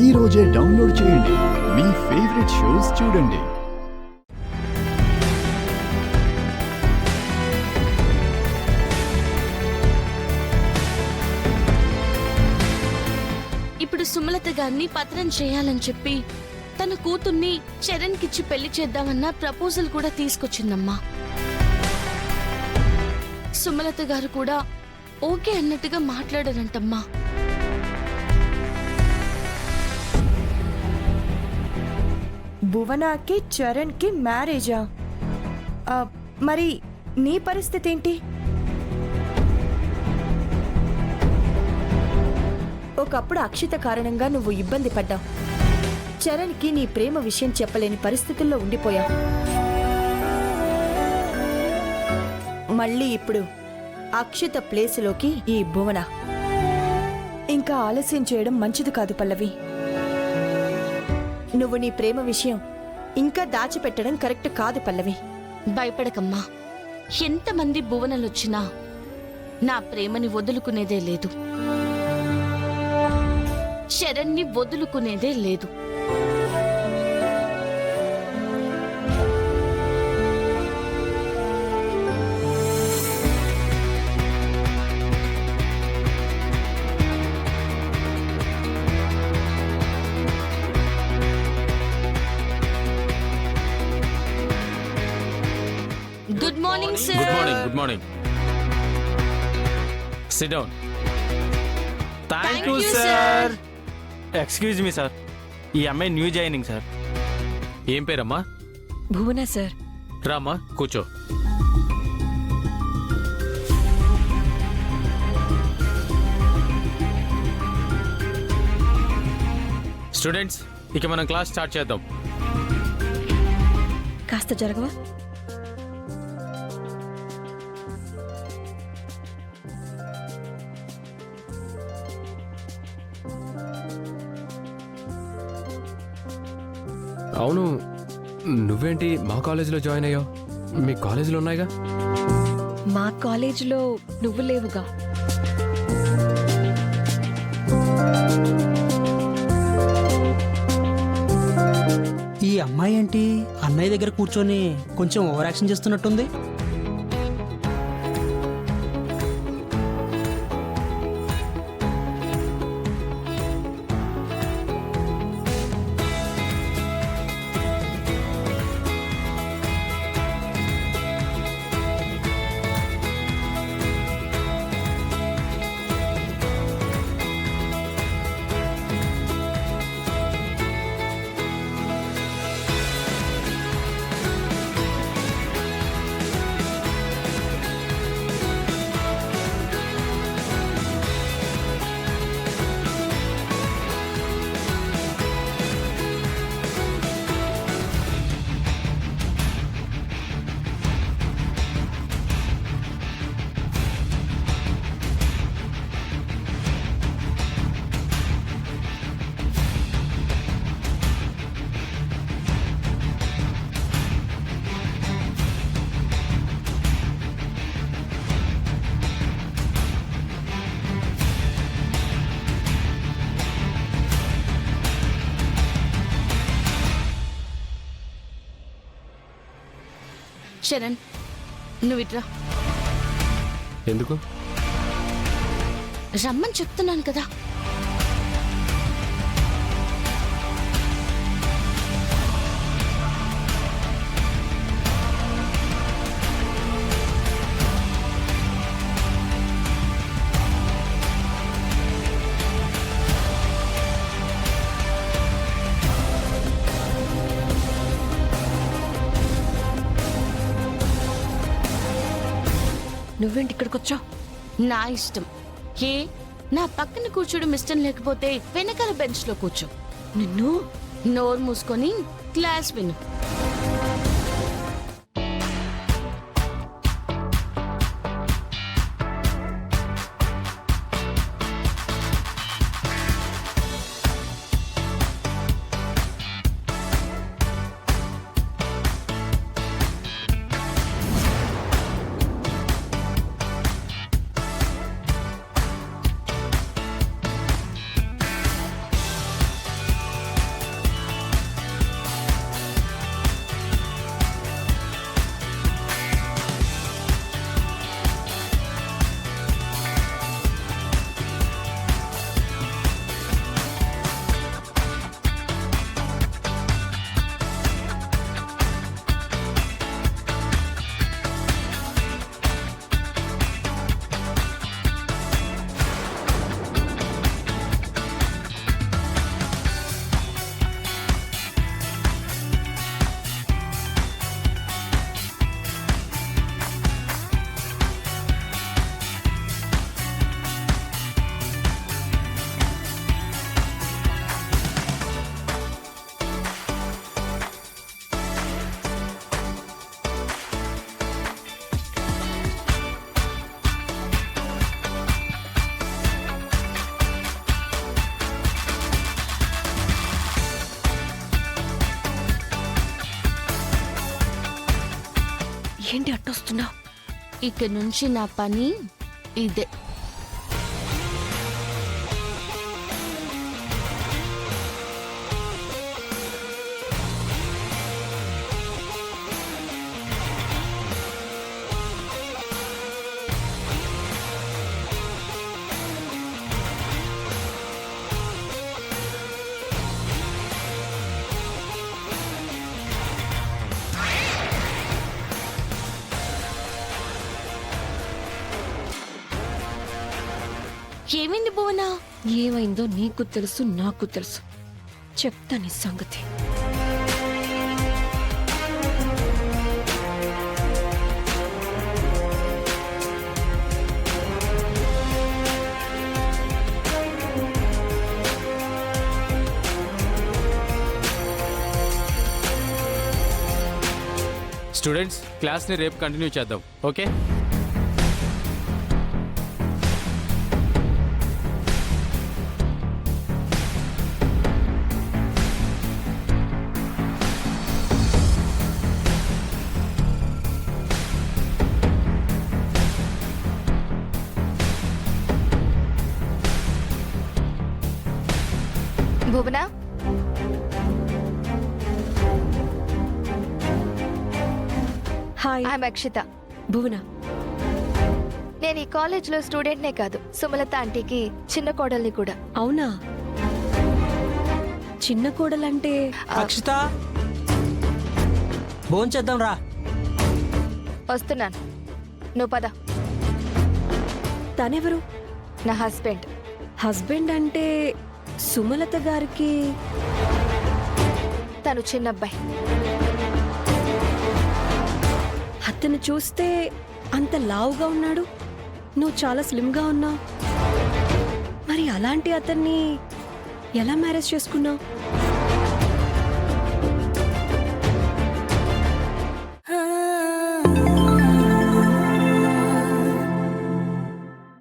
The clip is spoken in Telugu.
ఈ రోజే డౌన్లోడ్ చేయండి. మీ ఫేవరెట్ షోస్ చూడండి. ఇప్పుడు సుమలత గారిని పత్రం చేయాలని చెప్పి తన కూతుర్ని చరణ్ కిచ్చి పెళ్లి చేద్దామన్న ప్రపోజల్ కూడా తీసుకొచ్చిందమ్మా. సుమలత గారు కూడా ఓకే అన్నట్టుగా మాట్లాడారంటమ్మా. భువనాకి చరణ్ కి మ్యారేజా? మరి నీ పరిస్థితి ఏంటి? ఒకప్పుడు అక్షిత కారణంగా నువ్వు ఇబ్బంది పడ్డావు. చరణ్ కి నీ ప్రేమ విషయం చెప్పలేని పరిస్థితుల్లో ఉండిపోయావు. మళ్ళీ ఇప్పుడు అక్షిత ప్లేసులోకి ఈ భువన. ఇంకా ఆలస్యం చేయడం మంచిది కాదు పల్లవి. నువ్వు నీ ప్రేమ విషయం ఇంకా దాచిపెట్టడం కరెక్ట్ కాదు పల్లవి. భయపడకమ్మా. ఎంతమంది భువనలొచ్చినా నా ప్రేమని వదులుకునేదే లేదు. శరణ్ని వదులుకునేదే లేదు. Good morning sir. Good morning. Good morning. SIT down. Thank you sir. Excuse me sir, ఈ అమ్మాయి న్యూ జాయినింగ్ సార్. ఏం పేరమ్మా? భువన సార్. రామ్మా కూర్చో. స్టూడెంట్స్, ఇక మనం క్లాస్ స్టార్ట్ చేద్దాం. కాస్త జరగవా? అవును, నువ్వేంటి మా కాలేజీలో జాయిన్ అయ్యావు? మీ కాలేజీలో ఉన్నాయిగా. మా కాలేజీలో నువ్వు లేవుగా. ఈ అమ్మాయి ఏంటి అన్నయ్య దగ్గర కూర్చొని కొంచెం ఓవర్ యాక్షన్ చేస్తున్నట్టుంది. శరణ్, నువ్వు ఇట్రా. ఎందుకు? రమ్మని చెప్తున్నాను కదా. నువ్వేంటి ఇక్కడికి వచ్చావు? నా ఇష్టం. ఏ నా పక్కన కూర్చోడం ఇష్టం లేకపోతే వెనకాల బెంచ్ లో కూర్చో. నిన్ను నోరు మూసుకొని క్లాస్ విను. ఏంటి అట్టొస్తున్నావు? ఇక నుంచి నా పని ఇదే. ఏమైంది భువన? ఏమైందో నీకు తెలుసు, నాకు తెలుసు. చెప్తా నీ సంగతి. స్టూడెంట్స్, క్లాస్ని రేపు కంటిన్యూ చేద్దాం. Okay? Bhuvana, hi. I'm Akshita. Bhuvana, నేను ఈ కాలేజ్లో స్టూడెంట్నే కాదు, సుమలత ఆంటీకి చిన్న కోడల్ని కూడా. అవునా? చిన్న కోడలంటే అక్షిత భోంచేద్దాం రా. వస్తున్నాను, నువ్వు పద. తనెవరు? నా హస్బెండ్. హస్బెండ్ అంటే సుమలత గారికి తను చిన్నబ్బాయి. అతను చూస్తే అంత లావుగా ఉన్నాడు, నువ్వు చాలా స్లిమ్గా ఉన్నావు. మరి అలాంటి అతన్ని ఎలా మ్యారేజ్ చేసుకున్నావు?